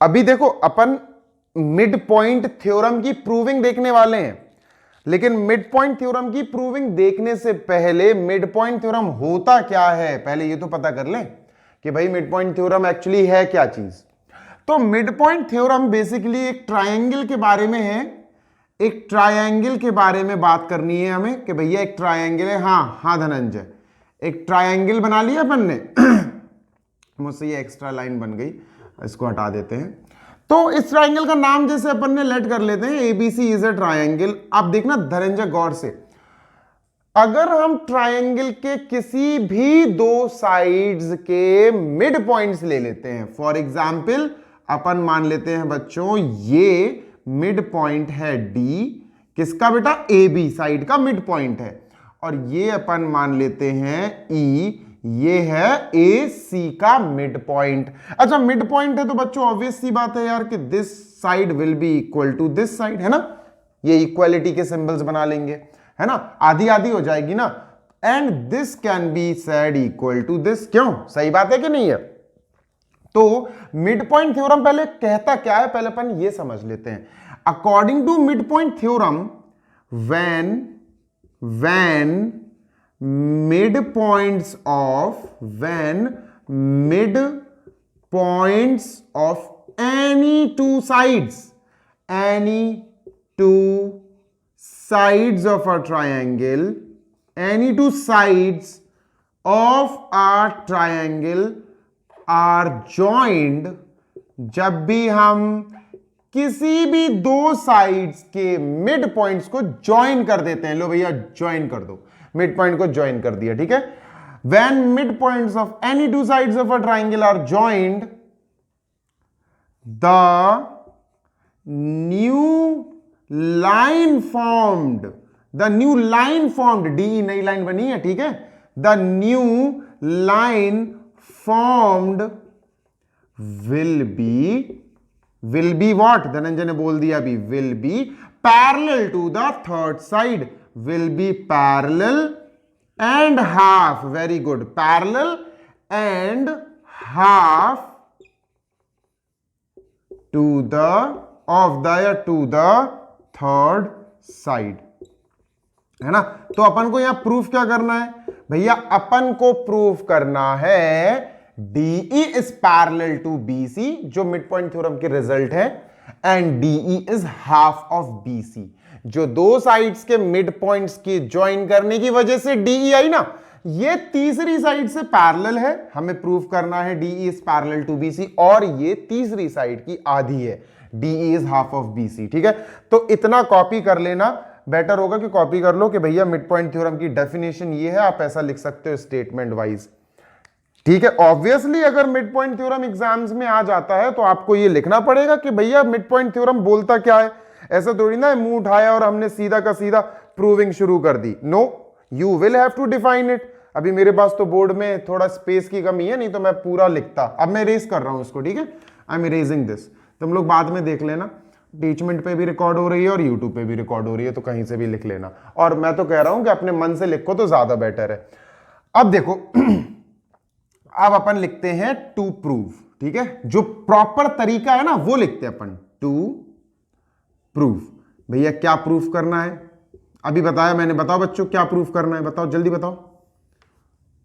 अभी देखो अपन mid point theorem की प्रूविंग देखने वाले हैं, लेकिन मिड पॉइंट थ्योरम की प्रूविंग देखने से पहले मिड पॉइंट थ्योरम होता क्या है पहले ये तो पता कर लें कि भाई मिड पॉइंट थ्योरम एक्चुअली है क्या चीज। तो मिड पॉइंट थ्योरम बेसिकली एक ट्रायंगल के बारे में है, एक ट्रायंगल के बारे में बात करनी है हमें कि भैया एक ट्रायंगल है। हाँ धनंजय, एक ट्रायंगल बना लिया अपन ने मुझसे ये एक्स्ट्रा लाइन बन गई, इसको हटा देते हैं। तो इस ट्रायंगल का नाम जैसे अपन ने लेट कर लेते हैं एबीसी इज ए ट्रायंगल। आप देखना धनंजय गौर से, अगर हम ट्रायंगल के किसी भी दो साइड्स के मिड पॉइंट्स ले लेते हैं, फॉर एग्जांपल अपन मान लेते हैं बच्चों ये मिड पॉइंट है डी, किसका बेटा, ए बी साइड का मिड पॉइंट है, और ये अपन मान लेते हैं ई, ये है ए सी का मिड पॉइंट। अच्छा मिड पॉइंट है तो बच्चों ऑब्वियस सी बात है यार कि this side will be equal to this side, है ना, ये इक्वालिटी के सिंबल्स बना लेंगे, है ना, आधी आधी हो जाएगी ना, and this can be said equal to this, क्यों, सही बात है कि नहीं है। तो मिड पॉइंट थ्योरम पहले कहता क्या है, पहले अपन ये समझ लेते हैं। According to mid point theorem, when midpoints of any two sides of a triangle, any two sides of a triangle are joined, जब भी हम किसी भी दो साइड्स के मिड पॉइंट्स को ज्वाइन कर देते हैं, लो भैया ज्वाइन कर दो, मिड पॉइंट को ज्वाइन कर दिया, ठीक है। When midpoints of any two sides of a triangle are joined, the new line formed, D नई लाइन बनी है, ठीक है, the new line formed will be what, Dhananjay ने बोल दिया अभी, will be parallel to the third side, will be parallel and half, very good, parallel and half to the third side, है ना। तो अपन को यहां प्रूफ क्या करना है भैया, अपन को प्रूफ करना है DE is parallel to BC, जो मिड पॉइंट थ्योरम के रिजल्ट है, and DE is half of BC, जो दो साइड्स के मिड पॉइंट्स की ज्वाइन करने की वजह से DE आई ना, ये तीसरी साइड से पैरेलल है, हमें प्रूफ करना है DE is parallel to BC, और ये तीसरी साइड की आधी है, DE is half of BC, ठीक है। तो इतना कॉपी कर लेना, बेटर होगा कि कॉपी कर लो कि भैया मिड पॉइंट थ्योरम की डेफिनेशन ये है, आप ऐसा लिख सकते हो स्टेटमेंट वाइज, ठीक है। ऑब्वियसली अगर मिड पॉइंट थ्योरम एग्जाम्स में आ जाता है तो आपको ये लिखना पड़ेगा कि भैया मिड पॉइंट थ्योरम बोलता क्या है, ऐसा थोड़ी ना मुंह उठाया और हमने सीधा का सीधा प्रूविंग शुरू कर दी, no, you will have to define it. अभी मेरे पास तो बोर्ड में थोड़ा स्पेस की कमी है, नहीं तो मैं पूरा लिखता। अब मैं इरेज कर रहा हूं इसको, ठीक है, आई एम इरेजिंग दिस, तुम लोग बाद में देख लेना, टीचमेंट पे भी रिकॉर्ड हो रही है और यूट्यूब पे भी रिकॉर्ड हो रही है, तो कहीं से भी लिख लेना, और मैं तो कह रहा हूं कि अपने मन से लिखो तो ज्यादा बेटर है। अब देखो अब अपन लिखते हैं टू प्रूव, ठीक है, जो प्रॉपर तरीका है ना वो लिखते हैं अपन, टू प्रूव। भैया क्या प्रूफ करना है, अभी बताया मैंने, बताओ बच्चों क्या प्रूफ करना है, बताओ जल्दी बताओ,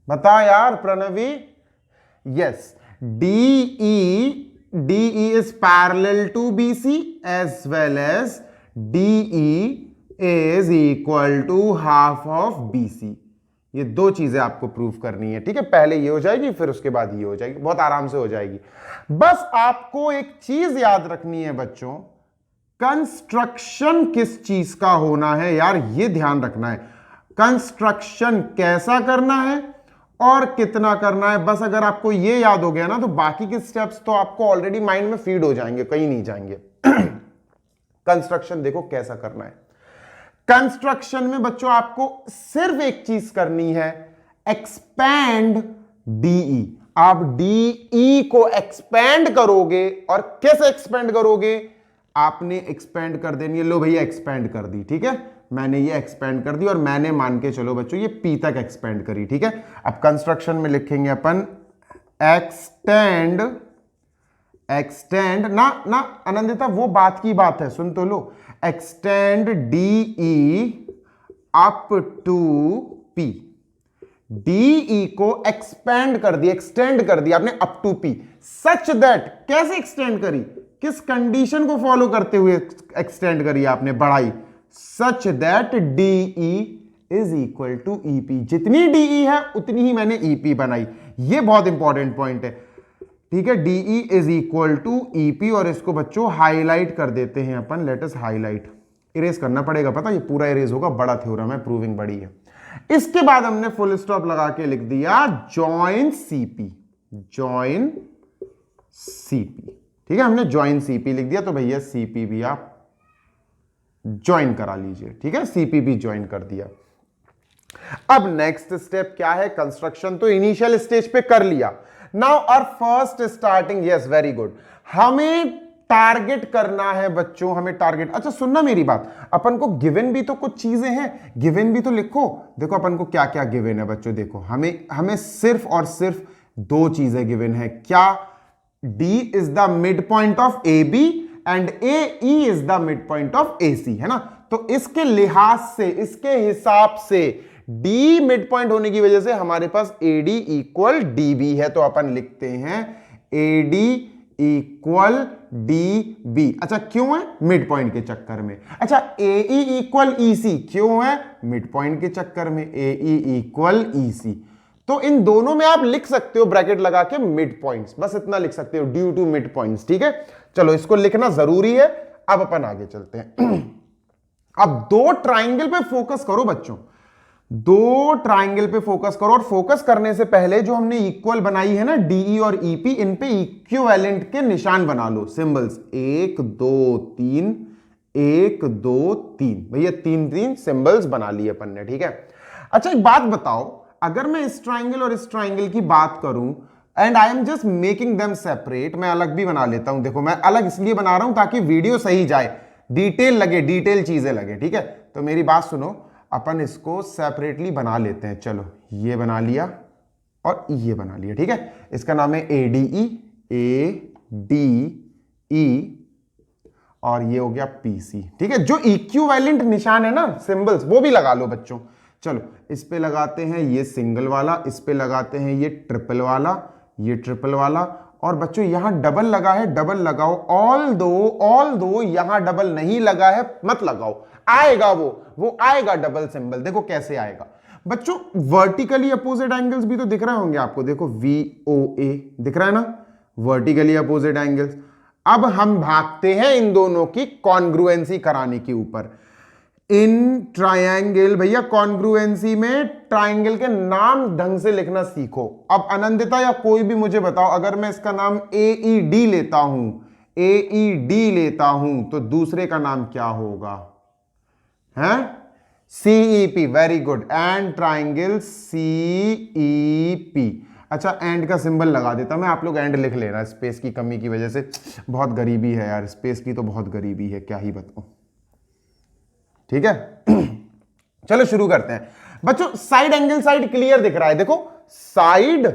बताओ यार Pranavi. Yes, DE is parallel to BC as well as DE is equal to half of BC, ये दो चीजें आपको प्रूफ करनी है, ठीक है। पहले ये हो जाएगी फिर उसके बाद ये हो जाएगी, बहुत आराम से हो जाएगी। बस आपको एक चीज याद रखनी है बच्चों, कंस्ट्रक्शन किस चीज का होना है यार, ये ध्यान रखना है, कंस्ट्रक्शन कैसा करना है और कितना करना है। बस अगर आपको ये याद हो गया ना तो बाकी के स्टेप्स तो आपको ऑलरेडी माइंड में फीड हो जाएंगे, कहीं नहीं जाएंगे। कंस्ट्रक्शन देखो कैसा करना है, कंस्ट्रक्शन में बच्चों आपको सिर्फ एक चीज करनी है, एक्सपैंड DE। आप DE को एक्सपैंड करोगे, और कैसे एक्सपैंड करोगे, आपने एक्सपैंड कर देनी है, लो भैया एक्सपैंड कर दी, ठीक है, मैंने ये एक्सपैंड कर दी, और मैंने मान के चलो बच्चों ये P तक एक्सपैंड करी, ठीक है। अब कंस्ट्रक्शन में लिखेंगे अपन एक्सटेंड ना ना आनंदिता, वो बात की बात है, सुन तो लो। Extend DE up to P, DE को एक्सपेंड कर दिया, एक्सटेंड कर दिया आपने अप टू P, सच दैट, कैसे एक्सटेंड करी, किस कंडीशन को फॉलो करते हुए एक्सटेंड करी आपने, बढ़ाई, such that DE is equal to EP, जितनी DE है उतनी ही मैंने EP बनाई। ये बहुत इंपॉर्टेंट पॉइंट है, ठीक है। DE is equal to EP, और इसको बच्चों हाईलाइट कर देते हैं अपन, लेट अस हाईलाइट, इरेज करना पड़ेगा, पता, ये पूरा इरेज होगा, बड़ा थ्योरम है, प्रूविंग बड़ी है। इसके बाद हमने फुल स्टॉप लगा के लिख दिया जॉइन CP, जॉइन CP, ठीक है, हमने जॉइन CP लिख दिया, तो भैया CP भी आप ज्वाइन करा लीजिए, ठीक है, CP भी ज्वाइन कर दिया। अब नेक्स्ट स्टेप क्या है, कंस्ट्रक्शन तो इनिशियल स्टेज पे कर लिया। नाउ और first starting, yes very good, हमें टारगेट करना है बच्चों, हमें टारगेट, अच्छा सुनना मेरी बात, अपन को गिवन भी तो कुछ चीजें हैं, गिवन भी तो लिखो। देखो अपन को क्या क्या गिवन है बच्चों, देखो हमें सिर्फ और सिर्फ दो चीजें गिवन है, क्या, D is the mid point of AB and AE is the mid point of AC, है ना। तो इसके लिहाज से, इसके हिसाब से D मिड पॉइंट होने की वजह से हमारे पास AD इक्वल DB है, तो अपन लिखते हैं AD इक्वल DB। अच्छा क्यों है, मिड पॉइंट के चक्कर में। अच्छा AE इक्वल EC क्यों है, मिड पॉइंट के चक्कर में, AE इक्वल EC। तो इन दोनों में आप लिख सकते हो ब्रैकेट लगा के मिड पॉइंट्स, बस इतना लिख सकते हो, ड्यू टू मिड पॉइंट्स, ठीक है। चलो इसको लिखना जरूरी है। अब अपन आगे चलते हैं। अब दो ट्राइंगल पे फोकस करो बच्चों, दो ट्राइंगल पे फोकस करो, और फोकस करने से पहले जो हमने इक्वल बनाई है ना DE और EP, इन पे इक्विवेलेंट के निशान बना लो, सिंबल्स, 1 2 3, 1 2 3, भैया 3 3 सिंबल्स बना लिए अपन ने, ठीक है। अच्छा एक बात बताओ, अगर मैं इस ट्राइंगल और इस ट्राइंगल की बात करूं and I am just making them separate, मैं अलग भी बना लेता हूं, देखो मैं अलग इसलिए बना रहा हूं ताकि वीडियो सही जाए, डिटेल लगे, डिटेल चीजें लगे, ठीक है। तो मेरी बात सुनो, अपन इसको सेपरेटली बना लेते हैं, चलो ये बना लिया और ये बना लिया, ठीक है। इसका नाम है ADE, ADE, और ये हो गया PC, ठीक है। जो इक्विवेलेंट निशान है ना, सिंबल्स, वो भी लगा लो बच्चों। चलो इस पे लगाते हैं ये सिंगल वाला, इस पे लगाते हैं ये ट्रिपल वाला, ये ट्रिपल वाला, और बच्चों यहां डबल लगा है, डबल लगाओ, ऑल दो यहां डबल नहीं लगा है मत लगाओ, आएगा वो आएगा डबल सिंबल, देखो कैसे आएगा बच्चों। वर्टिकली अपोजिट एंगल्स भी तो दिख रहे होंगे आपको, देखो VOA दिख रहा है ना, वर्टिकली अपोजिट एंगल्स। अब हम भागते हैं इन दोनों की कॉन्ग्रुएंसी कराने के ऊपर। इन ट्रायंगल, भैया कॉन्ग्रुएंसी में ट्रायंगल के नाम ढंग से लिखना सीखो। अब आनंदिता या कोई भी मुझे बताओ, अगर मैं इसका नाम AED लेता हूं, AED लेता हूं, तो दूसरे का नाम क्या होगा, है CEP, very good, and triangle CEP। अच्छा एंड का सिंबल लगा देता मैं, आप लोग एंड लिख लेना, स्पेस की कमी की वजह से, बहुत गरीबी है यार, स्पेस की तो बहुत गरीबी है, क्या ही बताऊं, ठीक है। चलो शुरू करते हैं बच्चों। साइड एंगल साइड क्लियर दिख रहा है, देखो side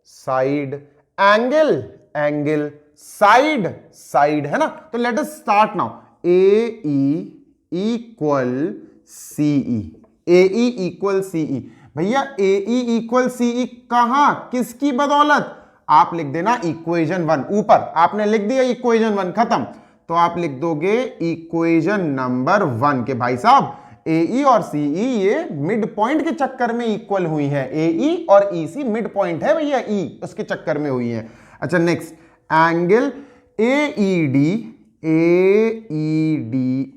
side, angle angle, side side, है ना। तो let us start now. AE equal CE, AE equal CE, भैया AE इक्वल CE कहां, किसकी बदौलत, आप लिख देना इक्वेशन 1, ऊपर आपने लिख दिया इक्वेशन 1, खत्म। तो आप लिख दोगे इक्वेशन नंबर 1 के भाई साहब AE और CE ये मिड पॉइंट के चक्कर में इक्वल हुई है, AE और EC मिड पॉइंट है भैया, E उसके चक्कर में हुई है। अच्छा next, angle AED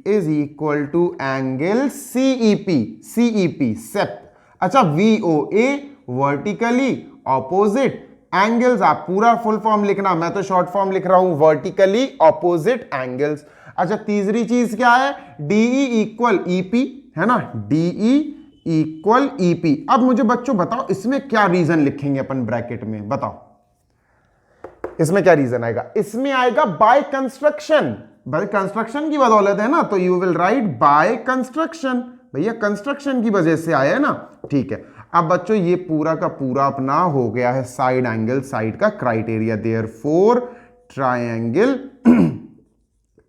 is equal to angle CEP सेप। अच्छा VOA वर्टिकली ऑपोजिट एंगल्स, आप पूरा फुल फॉर्म लिखना, मैं तो शॉर्ट फॉर्म लिख रहा हूं, वर्टिकली ऑपोजिट एंगल्स। अच्छा तीसरी चीज क्या है, DE इक्वल EP, है ना, DE इक्वल EP। अब मुझे बच्चों बताओ इसमें क्या रीजन लिखेंगे अपन ब्रैकेट में, बताओ इसमें क्या रीजन आएगा, इसमें आएगा बाय कंस्ट्रक्शन, भाई कंस्ट्रक्शन की बदौलत है ना, तो you will write by construction, भैया कंस्ट्रक्शन की वजह से आया है ना, ठीक है। अब बच्चों ये पूरा का पूरा अपना हो गया है साइड एंगल साइड का criteria, therefore triangle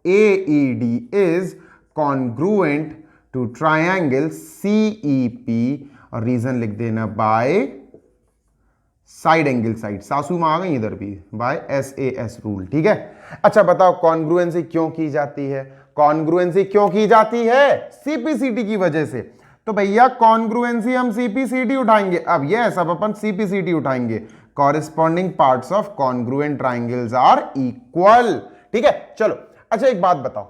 AED is congruent to triangle CEP, और रीजन लिख देना बाय साइड एंगल साइड, सासू मां आ गई इधर भी, बाय SAS रूल। ठीक है, अच्छा बताओ कॉन्ग्रुएंसी क्यों की जाती है? कॉन्ग्रुएंसी क्यों की जाती है? सीपीसीटी की वजह से। तो भैया कॉन्ग्रुएंसी हम सीपीसीटी उठाएंगे, अब यस अब अपन सीपीसीटी उठाएंगे। Corresponding parts of congruent triangles are equal. ठीक है, चलो अच्छा एक बात बताओ,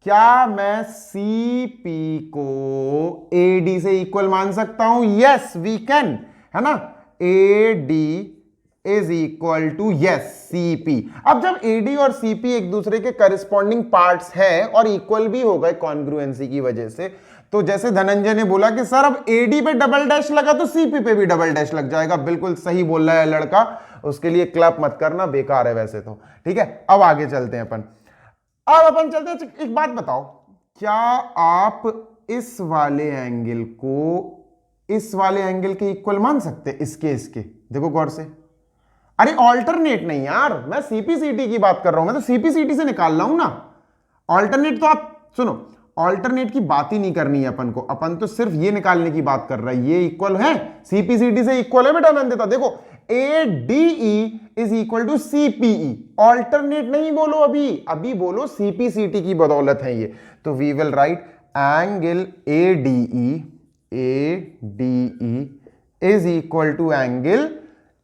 क्या मैं सीपी को एडी से इक्वल मान सकता हूं? यस वी कैन, है ना। AD is equal to yes CP. अब जब एडी और सीपी एक दूसरे के करस्पॉन्डिंग पार्ट्स हैं और इक्वल भी हो गए कॉन्ग्रुएंसी की वजह से, तो जैसे धनंजय ने बोला कि सर अब एडी पे डबल डैश लगा तो सीपी पे भी डबल डैश लग जाएगा, बिल्कुल सही बोल रहा है लड़का, उसके लिए क्लैप मत करना, बेकार है वैसे तो। ठीक है, अब आगे चलते हैं अपन। अब अपन चलते हैं, एक बात बताओ, क्या आप इस वाले एंगल को इस वाले एंगल के इक्वल मान सकते? इसके देखो गौर से, अरे ऑल्टरनेट नहीं यार, मैं सीपीसीटी की बात कर रहा हूं, मैं तो सीपीसीटी से निकाल रहा हूं ना। ऑल्टरनेट तो आप सुनो, ऑल्टरनेट की बात ही नहीं करनी है अपन को, अपन तो सिर्फ ये निकालने की बात कर रहा है, ये इक्वल है सीपीसीटी से इक्वल है बेटा नंदिता। देखो ADE is equal to CPE, alternate नहीं बोलो, अभी बोलो सीपीसीटी की बदौलत है ये। तो we will write angle ADE is equal to angle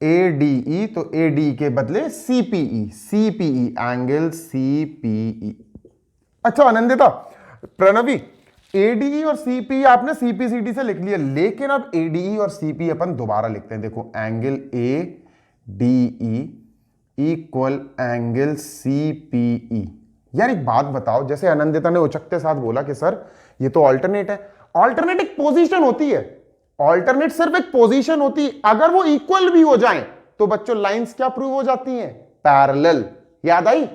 ADE, तो ADE के बदले CPE एंगल CPE। अच्छा आनंदिता, प्रणवी, ADE और CPE आपने CPCT से लिख लिया, लेकिन अब ADE और CPE अपन दोबारा लिखते हैं। देखो angle ADE equal angle CPE। यार एक बात बताओ, जैसे आनंदिता ने उचकते साथ बोला कि सर ये तो ऑल्टरनेट है, ऑल्टरनेट एक पोजीशन होती है, ऑल्टरनेट सिर्फ एक पोजीशन होती है, अगर वो इक्वल भी हो जाए तो बच्चों लाइंस क्या प्रूव हो जाती हैं? पैरेलल। याद आई?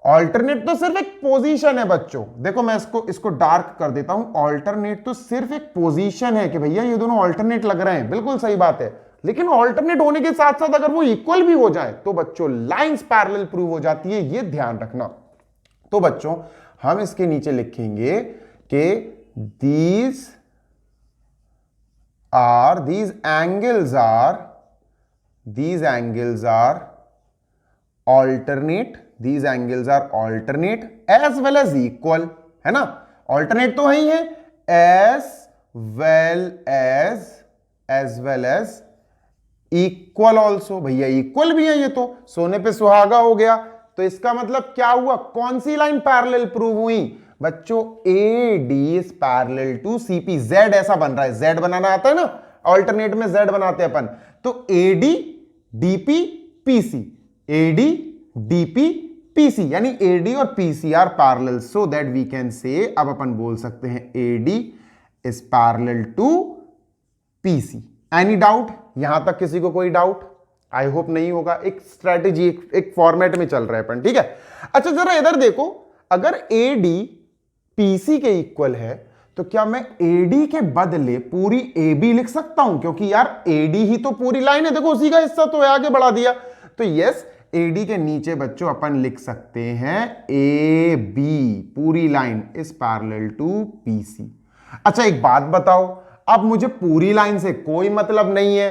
ऑल्टरनेट तो सिर्फ एक पोजीशन है बच्चों। देखो मैं इसको डार्क कर देता हूं, ऑल्टरनेट तो सिर्फ एक पोजीशन है कि भैया ये दोनों ऑल्टरनेट लग रहे हैं, बिल्कुल सही बात है, लेकिन ऑल्टरनेट होने के साथ साथ अगर वो इक्वल भी हो जाए तो बच्चों लाइंस पैरेलल प्रूव हो जाती है, ये ध्यान रखना। तो बच्चों हम इसके नीचे लिखेंगे कि these angles are alternate as well as equal, है ना। alternate तो ही है, as well as equal also। भैया इक्वल भी है, ये तो सोने पे सुहागा हो गया। तो इसका मतलब क्या हुआ? कौन सी लाइन पैरेलल प्रूव हुई बच्चों? AD is parallel to CP। Z ऐसा बन रहा है, Z बनाना आता है ना, ऑल्टरनेट में Z बनाते हैं अपन। तो AD DP PC, AD DP PC, यानी AD और PC are parallel, so that we can say, अब अपन बोल सकते हैं AD is parallel to PC। Any doubt? यहां तक किसी को कोई डाउट? आई होप नहीं होगा, एक स्ट्रेटेजी एक फॉर्मेट में चल रहा है अपन। ठीक है, अच्छा जरा इधर देखो, अगर AD PC के इक्वल है तो क्या मैं AD के बदले पूरी AB लिख सकता हूं? क्योंकि यार AD ही तो पूरी लाइन है, देखो उसी का हिस्सा तो है, आगे बढ़ा दिया। तो यस AD के नीचे बच्चों अपन लिख सकते हैं AB, पूरी line is parallel to PC। अच्छा एक बात बताओ, अब मुझे पूरी लाइन से कोई मतलब नहीं है,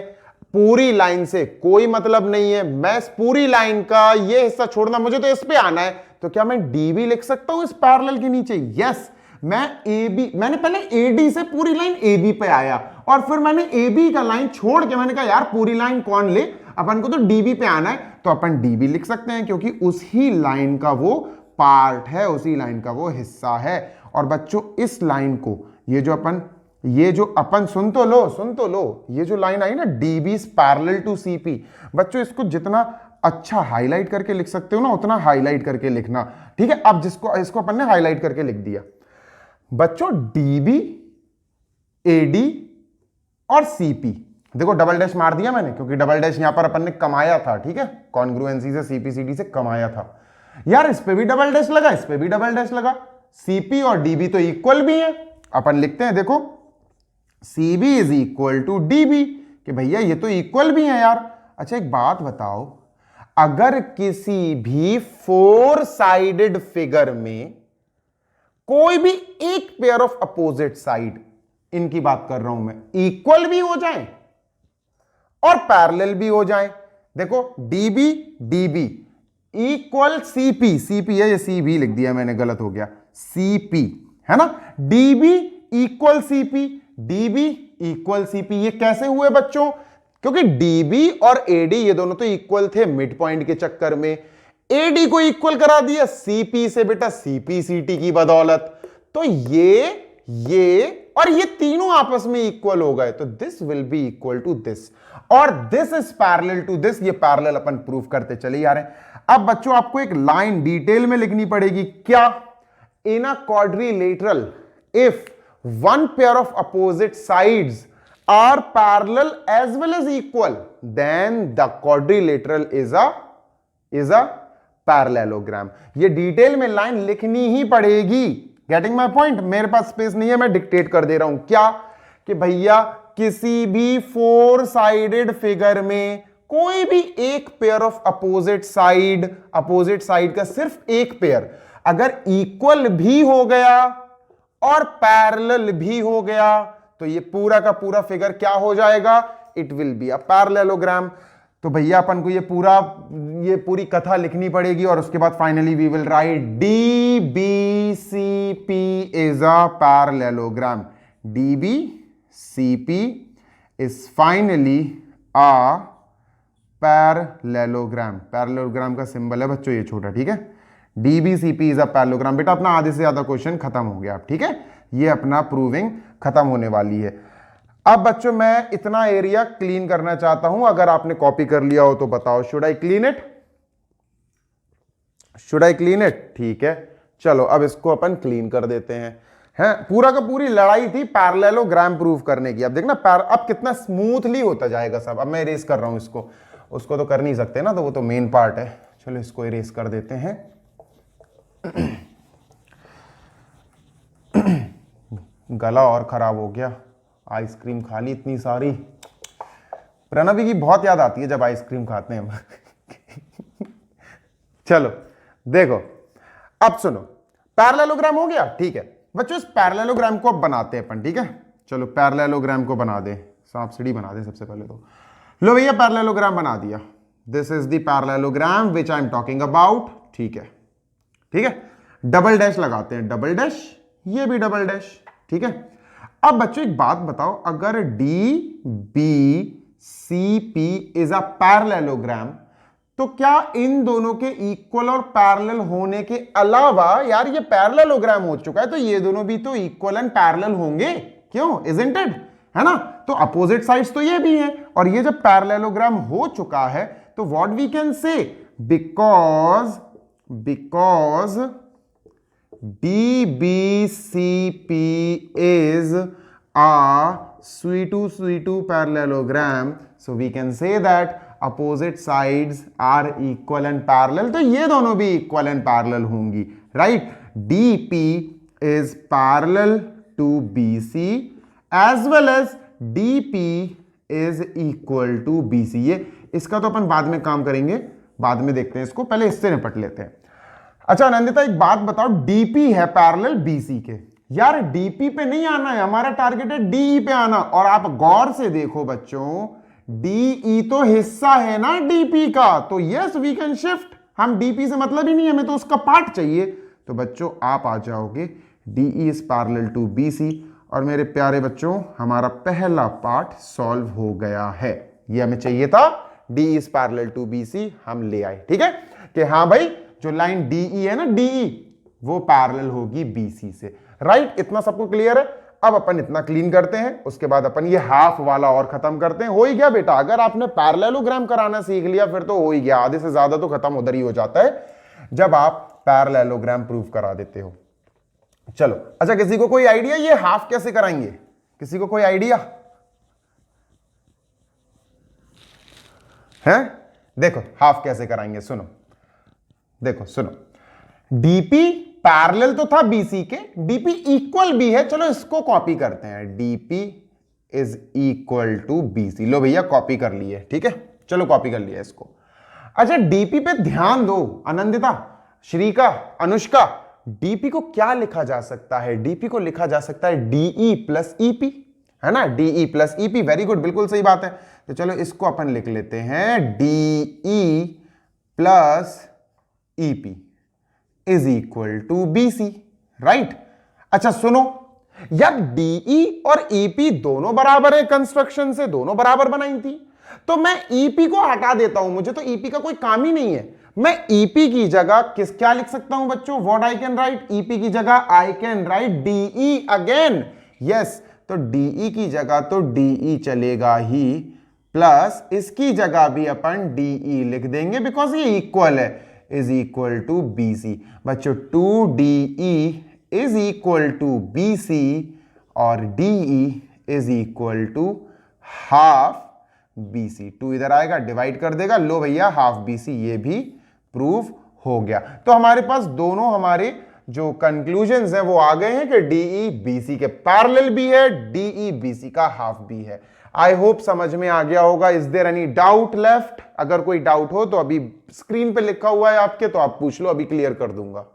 पूरी लाइन से कोई मतलब नहीं है, मैं इस पूरी लाइन का ये हिस्सा छोड़ना, मुझे तो इस पे आना है, तो क्या मैं DB लिख सकता हूं इस पैरेलल के नीचे? यस, मैं मैंने पहले AD से पूरी लाइन AB पे आया और फिर मैंने AB का लाइन छोड़ के मैंने कहा यार पूरी लाइन कौन ले, अपन को तो DB पे आना है, तो अपन DB लिख सकते हैं क्योंकि उसी लाइन का वो पार्ट है, उसी लाइन का वो हिस्सा है। और बच्चों इस लाइन को, ये जो अपन सुन तो लो, ये जो लाइन आई ना DB is parallel to CP, बच्चों इसको जितना अच्छा हाईलाइट करके लिख सकते हो ना उतना हाईलाइट करके लिखना। ठीक है, अब इसको अपन ने हाईलाइट करके लिख दिया बच्चों, DB AD और CP। देखो डबल डैश मार दिया मैंने क्योंकि डबल डैश यहां पर अपन ने कमाया था। ठीक है, कॉन्ग्रुएंसी से CPCD से कमाया था यार, इस पे भी डबल डैश लगा, इस पे भी डबल डैश लगा, CP और DB तो इक्वल भी है, अपन लिखते हैं देखो CB is equal to DB कि भैया ये तो इक्वल भी है यार। अच्छा एक बात बताओ, अगर किसी भी फोर साइडेड फिगर में कोई भी एक पेयर ऑफ अपोजिट साइड, इनकी बात कर रहा हूं मैं, इक्वल भी हो जाए और पैरेलल भी हो जाए। देखो dB dB equal CP, CP है, ये सीबी लिख दिया मैंने, गलत हो गया, सीपी है ना, dB equal CP, dB equal CP. ये कैसे हुए बच्चों? क्योंकि डीबी और एडी ये दोनों तो इक्वल थे मिड पॉइंट के चक्कर में, एडी को इक्वल करा दिया सीपी से बेटा, सीपी सीटी की बदौलत। तो ये और ये तीनों आपस में इक्वल हो गए, तो this will be equal to this और this is parallel to this. ये पैरेलल अपन प्रूव करते चले जा रहे हैं। अब बच्चों आपको एक लाइन डिटेल में लिखनी पड़ेगी, क्या? In a quadrilateral if one pair of opposite sides are parallel as well as equal, then the quadrilateral is a parallelogram। ये डिटेल में लाइन लिखनी ही पड़ेगी। Getting my point? मेरे पास स्पेस नहीं है, मैं डिक्टेट कर दे रहा हूं। क्या कि भैया किसी भी फोर साइडेड फिगर में कोई भी एक पेयर ऑफ अपोजिट साइड का सिर्फ एक पेयर अगर इक्वल भी हो गया और पैरेलल भी हो गया तो ये पूरा का पूरा फिगर क्या हो जाएगा? It will be a parallelogram. तो भैया अपन को ये पूरी कथा लिखनी पड़ेगी और उसके बाद finally we will write D B C P is a parallelogram. D B C P is finally a parallelogram. Parallelogram का सिंबल है बच्चों ये छोटा, ठीक है। D B C P is a parallelogram. बेटा अपना आधे से ज्यादा क्वेश्चन खत्म हो गया, ठीक है। ये अपना प्रूविंग खत्म होने वाली है। अब बच्चों मैं इतना एरिया क्लीन करना चाहता हूं, अगर आपने कॉपी कर लिया हो तो बताओ, should I clean it? Should I clean it? ठीक है, चलो अब इसको अपन क्लीन कर देते हैं। पूरा का पूरी लड़ाई थी पैरेललोग्राम प्रूव करने की। अब देखना अब कितना स्मूथली होता जाएगा सब। अब मैं इरेज कर रहा हूं इसको, उसको तो कर नहीं सकते ना, तो वो तो मेन पार्ट है। चलो इसको इरेज कर देते हैं। गला और खराब हो गया, आइसक्रीम खा ली इतनी सारी। प्रणवी की बहुत याद आती है जब आइसक्रीम खाते हैं। चलो देखो, अब सुनो, पैरेललोग्राम हो गया, ठीक है बच्चों। इस पैरेललोग्राम को अब बनाते हैं अपन, ठीक है। चलो पैरेललोग्राम को बना दे, सांप सीढ़ी बना दे सबसे पहले तो। लो भैया पैरेललोग्राम बना दिया। This is the parallelogram which I am talking about, ठीक है, ठीक है। डबल डैश लगाते हैं, डबल डैश, ये भी डबल डैश, ठीक है। अब बच्चों एक बात बताओ, अगर D B C P is a parallelogram तो क्या इन दोनों के इक्वल और पैरेलल होने के अलावा, यार ये पैरेललोग्राम हो चुका है तो ये दोनों भी तो इक्वल एंड पैरेलल होंगे, क्यों? इजंट इट, है ना। तो अपोजिट साइड्स तो ये भी हैं, और ये जब पैरेललोग्राम हो चुका है तो what we can say, because DBCP is a C2C2 parallelogram, so we can say that opposite sides are equal and parallel। तो ये दोनों भी equal and parallel होंगी, right? DP is parallel to BC as well as DP is equal to BC। ये इसका तो अपन बाद में काम करेंगे, बाद में देखते हैं इसको, पहले इससे निपट लेते हैं। अच्छा नंदिता एक बात बताओ, डीपी है पैरेलल बीसी के, यार डीपी पे नहीं आना है, हमारा टारगेट है डीई पे आना। और आप गौर से देखो बच्चों, डीई तो हिस्सा है ना डीपी का, तो यस वी कैन शिफ्ट। हम डीपी से मतलब ही नहीं, हमें तो उसका पार्ट चाहिए। तो बच्चों आप आ जाओगे DE is parallel to BC, और मेरे प्यारे बच्चों हमारा पहला पार्ट सॉल्व हो गया है। ये हमें चाहिए था, DE is parallel to BC, हम ले आए, ठीक है। कि हाँ भाई जो लाइन डीई है ना, डीई वो पैरेलल होगी बीसी से, राइट। इतना सबको क्लियर है। अब अपन इतना क्लीन करते हैं, उसके बाद अपन ये हाफ वाला और खत्म करते हैं। हो ही गया बेटा, अगर आपने पैरेललोग्राम कराना सीख लिया फिर तो हो ही गया। आधे से ज्यादा तो खत्म उधर ही हो जाता है जब आप पैरेललोग्राम प्रूव करा देते हो। चलो अच्छा, किसी को कोई आइडिया ये हाफ कैसे कराएंगे? किसी को कोई आइडिया है? देखो हाफ कैसे कराएंगे, सुनो देखो सुनो, डीपी पैरेलल तो था बीसी के, डीपी इक्वल भी है, चलो इसको कॉपी करते हैं। DP is equal to BC. लो भैया कॉपी कर लिए, ठीक है, चलो कॉपी कर लिया इसको। अच्छा डीपी पे ध्यान दो आनंदिता, श्रीका, अनुष्का, डीपी को क्या लिखा जा सकता है? डीपी को लिखा जा सकता है डीई प्लस ईपी, है ना, DE plus EP. Very good, बिल्कुल सही बात है। तो चलो इसको अपन लिख लेते हैं DE plus EP is equal to BC, right. अच्छा सुनो यार, डीई और ईपी दोनों बराबर है, कंस्ट्रक्शन से दोनों बराबर बनाई थी, तो मैं ईपी को हटा देता हूं, मुझे तो ईपी का कोई काम ही नहीं है। मैं ईपी की जगह क्या लिख सकता हूं बच्चों? What I can write? EP की जगह I can write DE again. Yes, तो डीई की जगह तो डीई चलेगा ही, प्लस इसकी जगह भी अपन डीई लिख देंगे बिकॉज ये इक्वल है, इज इक्वल टू बीसी। बच्चों 2DE is equal to BC और DE is equal to half BC। 2 इधर आएगा, डिवाइड कर देगा, लो भैया हाफ BC, ये भी प्रूफ हो गया। तो हमारे पास दोनों हमारे जो कंक्लूजन्स हैं वो आ गए हैं कि DE BC के पैरेलल भी है, DE BC का हाफ भी है। आई होप समझ में आ गया होगा। Is there any doubt left? अगर कोई डाउट हो तो अभी स्क्रीन पे लिखा हुआ है आपके, तो आप पूछ लो, अभी क्लियर कर दूंगा।